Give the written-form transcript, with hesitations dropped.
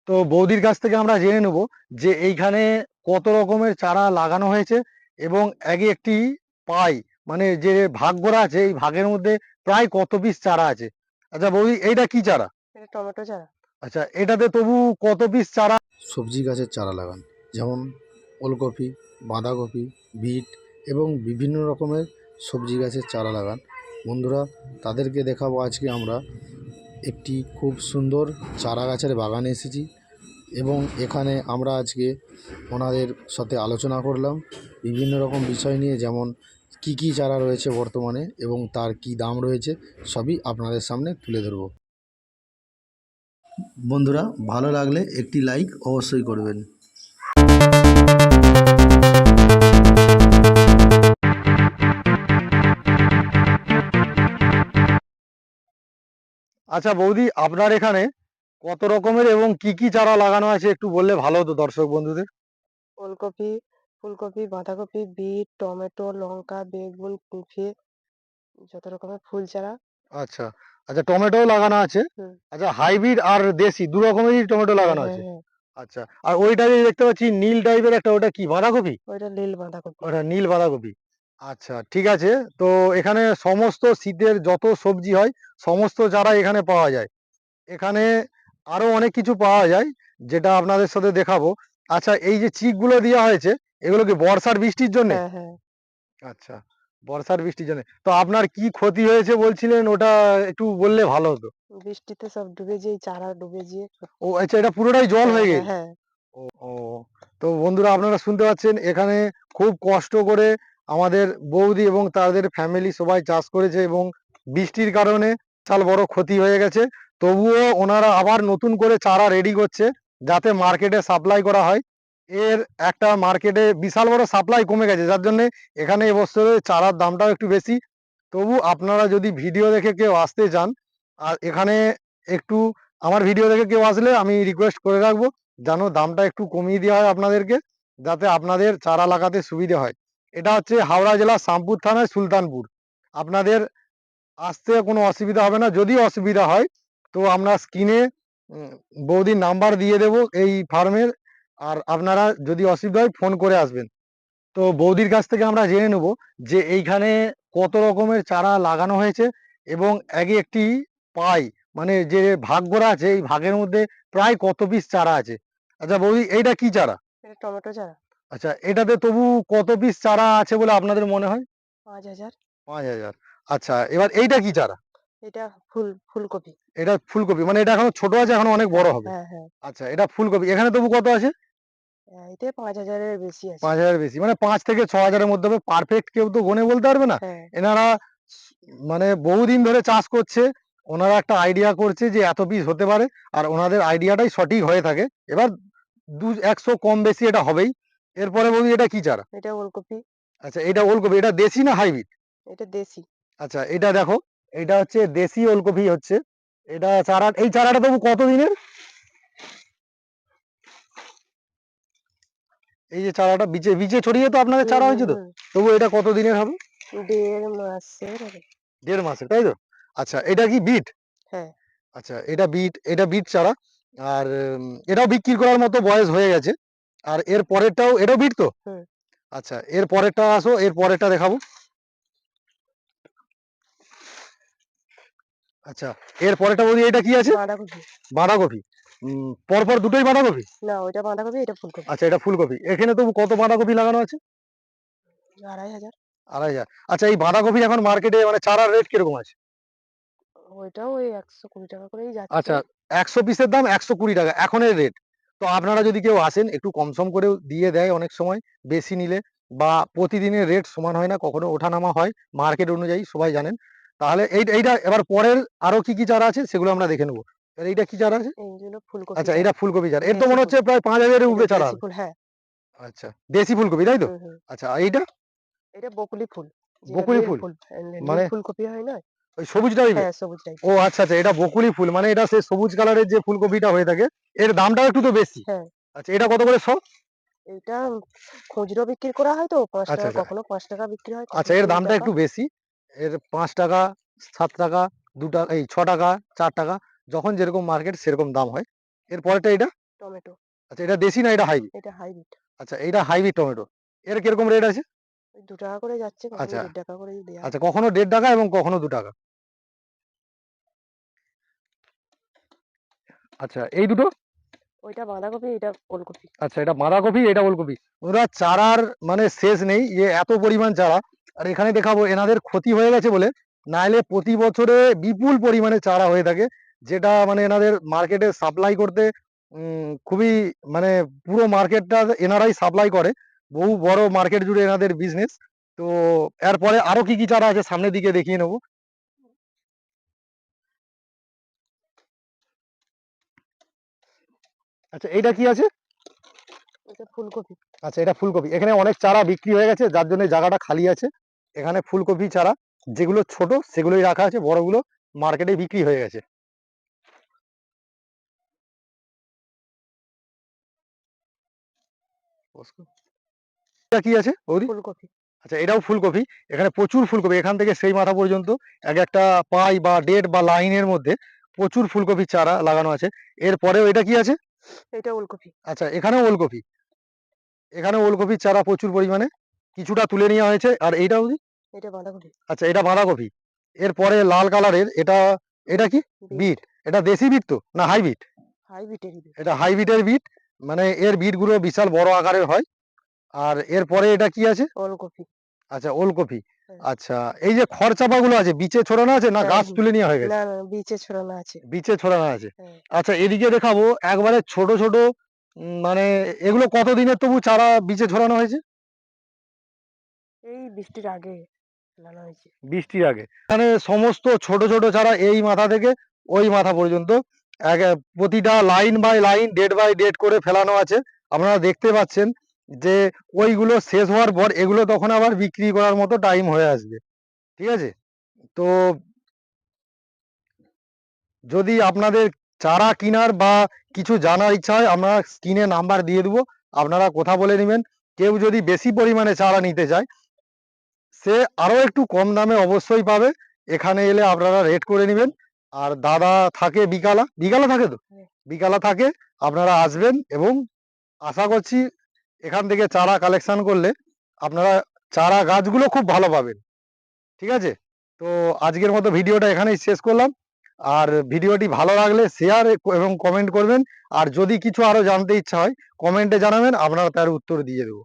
তো বৌদির কাছ থেকে আমরা জেনে নেব যে এইখানে কত রকমের চারা লাগানো হয়েছে এবং এক একটি পাই মানে যে ভাগ করা আছে এই ভাগের মধ্যে প্রায় কত পিস চারা আছে। আচ্ছা বৌদি, এইটা কি চারা? এটা টমেটো চারা। আচ্ছা, এটাতে তবু কত পিস চারা? সবজি গাছের চারা লাগান, যেমন ওলকপি, বাঁধাকপি, বিট এবং বিভিন্ন রকমের সবজি গাছের চারা লাগান। বন্ধুরা, তাদেরকে দেখাবো আজকে আমরা একটি খুব সুন্দর চারা গাছের বাগানে এসেছি এবং এখানে আমরা আজকে ওনাদের সাথে আলোচনা করলাম বিভিন্ন রকম বিষয় নিয়ে, যেমন কি কি চারা রয়েছে বর্তমানে এবং তার কি দাম রয়েছে, সবই আপনাদের সামনে তুলে ধরব। বন্ধুরা, ভালো লাগলে একটি লাইক অবশ্যই করবেন। আচ্ছা বৌদি, আপনার এখানে কত রকমের এবং কি কি চারা লাগানো আছে একটু বললে ভালো হতো দর্শক বন্ধুদের। ওলকপি, ফুলকপি, বাঁধাকপি, বিট, টমেটো, লঙ্কা, বেগুন, কপি, যত রকমের ফুল চারা। আচ্ছা আচ্ছা, টমেটো লাগানো আছে। হুম। আচ্ছা, হাইব্রিড আর দেশি দু রকমেরই টমেটো হ্যাঁ, লাগানো হ্যাঁ, আছে। হ্যাঁ। আচ্ছা, আর ওইটা যে দেখতে পাচ্ছি নীল টাইপের একটা, ওটা কি বাঁধাকপি? ওইটা নীল বাঁধাকপি। ওটা নীল বাঁধাকপি। আচ্ছা ঠিক আছে। তো এখানে সমস্ত শীতের যত সবজি হয় সমস্ত চারা এখানে পাওয়া যায়। এখানে আরো অনেক কিছু পাওয়া যায় যেটা আপনাদের সাথে দেখাবো। আচ্ছা, এই যে চিকগুলো দেওয়া হয়েছে এগুলো কি বর্ষার বৃষ্টির জন্য? হ্যাঁ, হ্যাঁ। আচ্ছা, বর্ষার বৃষ্টির জন্য। তো আপনার কি ক্ষতি হয়েছে বলছিলেন, ওটা একটু বললে ভালো হতো। বৃষ্টিতে সব ডুবে যেয়ে চারা ডুবে যেয়ে। ও আচ্ছা, এটা পুরোটাই জল হ্যাঁ, হয়ে হ্যাঁ, গেছে। হ্যাঁ। ও, তো বন্ধুরা আপনারা শুনতে পাচ্ছেন এখানে খুব কষ্ট করে আমাদের বৌদি এবং তাদের ফ্যামিলি সবাই চাষ করেছে এবং বৃষ্টির কারণে বিশাল বড় ক্ষতি হয়ে গেছে। তবুও ওনারা আবার নতুন করে চারা রেডি করছে যাতে মার্কেটে সাপ্লাই করা হয়। এর একটা মার্কেটে বিশাল বড় সাপ্লাই কমে গেছে, যার জন্য এখানে এবছরে চারার দামটাও একটু বেশি। তবু আপনারা যদি ভিডিও দেখে কেউ আসতে চান, আর এখানে একটু আমার ভিডিও দেখে কেউ আসলে আমি রিকোয়েস্ট করে রাখবো যেন দামটা একটু কমিয়ে দেওয়া হয় আপনাদেরকে, যাতে আপনাদের চারা লাগাতে সুবিধে হয়। এটা হচ্ছে হাওড়া জেলার শামপুর থানায় সুলতানপুর। আপনাদের আসতে কোনো অসুবিধা হবে না। যদি অসুবিধা হয় তো আমরা স্ক্রিনে বৌদির নাম্বার দিয়ে দেব এই ফার্মের, আর আপনারা যদি অসুবিধা হয় ফোন করে আসবেন। তো বৌদির কাছ থেকে আমরা জেনে নেব যে এইখানে কত রকমের চারা লাগানো হয়েছে এবং এক একটি পাই মানে যে ভাগ করা আছে এই ভাগের মধ্যে প্রায় কত পিস চারা আছে। আচ্ছা বৌদি, এইটা কি চারা? এটা টমেটো চারা। আচ্ছা, এটাতে তবু কত পিস চারা আছে বলে আপনাদের মনে হয়? 5,000। 5,000। আচ্ছা, এবার এইটা কি চারা? এটা ফুলকপি। এটা ফুলকপি, মানে এটা এখনো ছোট আছে, এখনো অনেক বড় হ্যাঁ, হবে। হ্যাঁ, হ্যাঁ। আচ্ছা, এটা ফুলকপি। এখানে তবু কত আছে? এতে 5,000 এর বেশি আছে। 5,000 বেশি, মানে 5 থেকে 6,000 মধ্যে হবে। পারফেক্ট কেউ তো গুনে বলতে পারবে না। হ্যাঁ। এনারা মানে বহুদিন ধরে চাষ করছে। ওনারা একটা আইডিয়া করছে যে এত পিস হতে পারে, আর ওনাদের আইডিয়াটাই সঠিক হয়ে থাকে। এবার 100 কম বেশি এটা হবেই। এরপরে বলি, এটা কি চারা? এটা ওলকপি। আচ্ছা, এটা ওলকপি। এটা দেশি না হাইব্রিড? এটা দেশি। আচ্ছা, এটা দেখো, এটা হচ্ছে দেশি ওলকপি হচ্ছে। এটা চারা, এই চারাটা তবু কত দিনের? এই যে চারাটা বিচে বিচে ছড়িয়ে তো আপনাদের হুম, চারা হুম, হয়েছে তো? হুম। তবু এটা কত দিনের হবে? 1.5 মাসের হবে। 1.5 মাসের, তাই তো? আচ্ছা, এটা কি বিট? হ্যাঁ। আচ্ছা, এটা বিট, এটা বিট চারা। আর এটাও বিক্রি করার মতো বয়স হয়ে গেছে। আর এর পরেরটাও, এটাও বিট তো? হুম। আচ্ছা, এর পরেরটা আসো, এর পরেরটা দেখাবো। আচ্ছা, এর পরেরটা বলি, এটা কি আছে? বাঁধাকপি। বাঁধাকপি। পরপর দুটোই বাঁধাকপি? না, ওইটা বাঁধাকপি, এটা ফুলকপি। আচ্ছা, এটা ফুলকপি। এখানে তবু কত বাঁধাকপি লাগানো আছে? 2,500। 2,500। আচ্ছা, এই বাঁধাকপি এখন মার্কেটে মানে চারার রেট কিরকম আছে? ওইটাও ওই 120 টাকা করেই যাচ্ছে। আচ্ছা, 100 পিসের দাম 120 টাকা এখনের রেট। তো আপনারা যদি কেউ আসেন একটু কম সম করেও দিয়ে দেয় অনেক সময়, বেশি নিলে। বা প্রতিদিনের রেট সমান হয় না, কখনো ওঠানামা হয় মার্কেট অনুযায়ী, সবাই জানেন। তাহলে এইটা এবার পরের আরো কি কি চারা আছে সেগুলো আমরা দেখে নেবো। এবার এইটা কি চারা আছে? এইগুলো ফুলকপি আচ্ছা, চারা। এটা ফুলকপি চারা। এর তো দেশি মনে ফুল। হচ্ছে প্রায় 5,000 এর এটা উপরে চারা দেশি হবে। ফুল, হ্যাঁ। আচ্ছা, দেশি ফুলকপি তাই তো? হুম, হুম। আচ্ছা, এইটা এটা বকুলি ফুল। যেটা বকুলি নীল ফুল, ফুল। নীল মানে ফুলকপি হয় না? ওই সবুজ টাইপের? হ্যাঁ, সবুজ টাইপ। ও আচ্ছা আচ্ছা, এটা বকুলি ফুল, মানে এটা সেই সবুজ কালারের যে ফুলকপিটা হয়ে থাকে। এর দামটাও একটু তো বেশি। হ্যাঁ। আচ্ছা, এটা কত করে এইটা খুচরো বিক্রি করা হয় তো 5 আচ্ছা টাকা, আচ্ছা কখনো 5 টাকা বিক্রি হয়, আচ্ছা, কখনো এর 3 দামটা টাকা। একটু বেশি। এর 5 টাকা, 7 টাকা, 2 টাকা, এই 6 টাকা, 4 টাকা, যখন যেরকম মার্কেট সেরকম দাম হয়। এর পরেরটা এটা? টমেটো। আচ্ছা, এটা দেশি না এটা হাইব্রিড? এটা হাইব্রিড। আচ্ছা, এইটা হাইব্রিড টমেটো। এর কিরকম রেট আছে? ওই ৳2 করে যাচ্ছে, কখনো আচ্ছা, ৳1.5 করেই দেয়া আচ্ছা, হয়। কখনো ৳1.5 এবং কখনো ৳2। আচ্ছা, এই দুটো? ওইটা বাঁধাকপি, এটা ওলকপি। আচ্ছা, এটা বাঁধাকপি, এটা ওলকপি। ওরা চারার মানে শেষ নেই, এত পরিমাণ চারা। আর এখানে দেখাবো এনাদের ক্ষতি হয়ে গেছে বলে, নাইলে প্রতি বছরে বিপুল পরিমাণে চারা হয়ে থাকে, যেটা মানে এনাদের মার্কেটে সাপ্লাই করতে খুবই মানে পুরো মার্কেটটা এনারাই সাপ্লাই করে। বহু বড় মার্কেট জুড়ে এনাদের বিজনেস। তো এরপরে আরো কি চারা আছে সামনের দিকে দেখিয়ে নেবো। আচ্ছা, এইটা কি আছে? এটা ফুলকপি। আচ্ছা, এটা ফুলকপি। এখানে অনেক চারা বিক্রি হয়ে গেছে, যার জন্য জায়গাটা খালি আছে। এখানে ফুলকপি চারা যেগুলো ছোট সেগুলোই রাখা আছে, বড়গুলো মার্কেটে বিক্রি হয়ে গেছে। এটা কি আছে বৌদি? ফুলকপি। আচ্ছা, এটাও ফুলকপি। এখানে প্রচুর ফুলকপি, এখান থেকে সেই মাথা পর্যন্ত এক একটা পাই বা ডেট বা লাইনের মধ্যে প্রচুর ফুলকপির চারা লাগানো আছে। এরপরেও এটা কি আছে? এটা ওলকপি। আচ্ছা, এখানেও ওলকপি। এখানেও ওলকপির চারা প্রচুর পরিমাণে কিছুটা তুলে নেওয়া হয়েছে। আর এইটা বৌদি? এটা বাঁধাকপি। আচ্ছা, এটা বাঁধাকপি। এরপরে লাল কালারের এটা, এটা কি? বিট। বিট। এটা দেশি বিট তো না হাইব্রিড? হাইব্রিডেরই বিট। এটা হাইব্রিডের বিট। মানে এর বিটগুলো বিশাল বড় আকারের হয়। আর এরপরে এটা কি আছে? ওলকপি। আচ্ছা, ওলকপি। হ্যাঁ। আচ্ছা, এই যে খড়চাপাগুলো আছে বিচে ছড়ানো আছে না হ্যাঁ, গাছ তুলে নেওয়া হয়ে গেছে? না, না, বীজে ছড়ানো আছে। বিচে ছড়ানো আছে। হ্যাঁ। আচ্ছা, এদিকে দেখাবো একবারে ছোট ছোট মানে এগুলো কতদিনের তবু চারা বিচে ছড়ানো হয়েছে? এই বৃষ্টির আগে লাগানো হয়েছে। বৃষ্টির আগে। এখানে সমস্ত ছোট ছোট চারা এই মাথা থেকে ওই মাথা পর্যন্ত প্রতিটা line by line date by date করে ফেলানো আছে। আপনারা দেখতে পাচ্ছেন যে ওইগুলো শেষ হওয়ার পর এগুলো তখন আবার বিক্রি করার মতো টাইম হয়ে আসবে। ঠিক আছে? তো যদি আপনাদের চারা কিনার বা কিছু জানার ইচ্ছা হয়, আমরা স্ক্রিনে নাম্বার দিয়ে দেবো, আপনারা কথা বলে নেবেন। কেউ যদি বেশি পরিমাণে চারা নিতে চায়, সে আরো একটু কম দামে অবশ্যই পাবে। এখানে এলে আপনারা রেট করে নেবেন। আর দাদা থাকে বিকালা, বিকালা থাকে তো? হ্যাঁ। বিকালা থাকে। আপনারা আসবেন এবং আশা করছি এখান থেকে চারা কালেকশন করলে আপনারা চারা গাছগুলো খুব ভালো পাবেন। ঠিক আছে? তো আজকের মতো ভিডিওটা এখানেই শেষ করলাম। আর ভিডিওটি ভালো লাগলে শেয়ার এবং কমেন্ট করবেন। আর যদি কিছু আরো জানতে ইচ্ছা হয় কমেন্টে জানাবেন, আপনারা তার উত্তর দিয়ে দেবো।